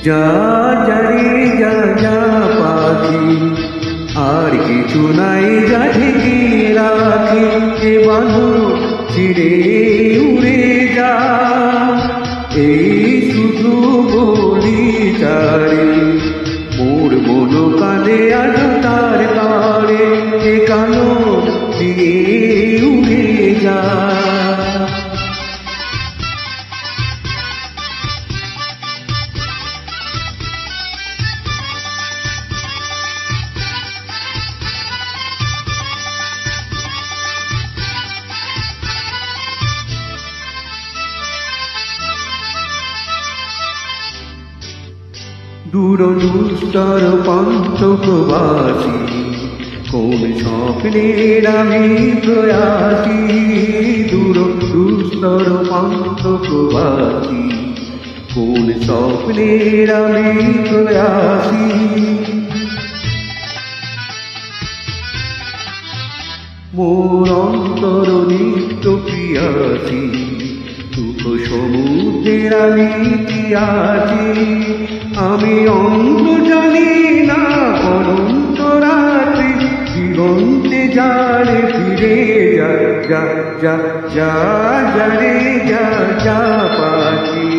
যা জারে যা যা পাখি, আর কিছু নাই যা ঢেকে রাখে, এ বাঁধন ছিঁড়ে উড়ে যা। এই শুধু বলি তারে, মোর মন কাঁদে আজ তার তারে, এ কালো দিয়ে উড়ে যা। দূর দুস্তর পঞ্চকবাসী, কোন স্বপ্নের আমি প্রয়াসী। দূর দুস্তর পঞ্চকবাসী, কোন স্বপ্নের আমি প্রয়াসী। মোর অন্তর নিত্য প্রিয়াসী, সুখ সমুদ্রের আমি তিয়াসী। আমি অন্ত জানি না অনন্ত রাত্রি, দিগন্তে যারে ফিরে যা যা যা যা যারে যা যা পাখি,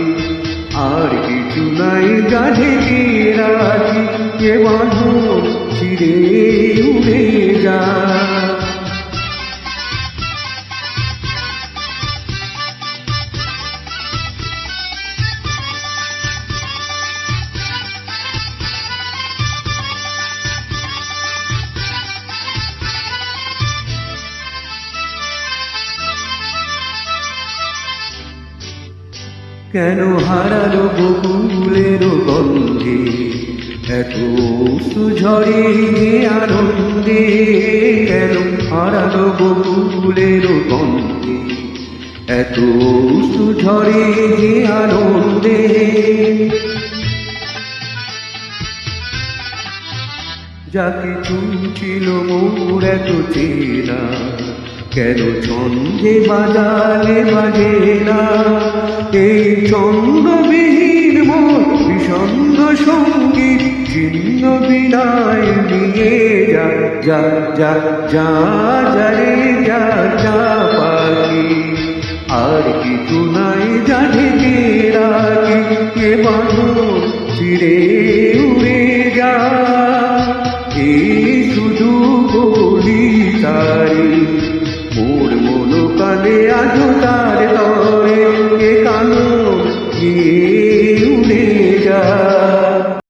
আর কিছু নাই যা ঢেকে রাখি, এ বাঁধন ছিঁড়ে উড়ে যা। কেন হারালো বকুলের গন্ধে, এত সুঝরে যে আনন্দে। কেন হারালো বকুলের গন্ধে, এত সুঝরে যে আনন্দে। যা কিছু ছিল মোর এত চেনা, কেন ছন্দে বাজালে বাজে না। এই ছন্দবিহীন মোর বিষণ্ণ সঙ্গীত, ছিন্ন বিনায় নিয়ে যা যা যা যা যারে যা যা পাখি, আর কিছু নাই যা ঢেকে রাখি, এ বাঁধন ছিঁড়ে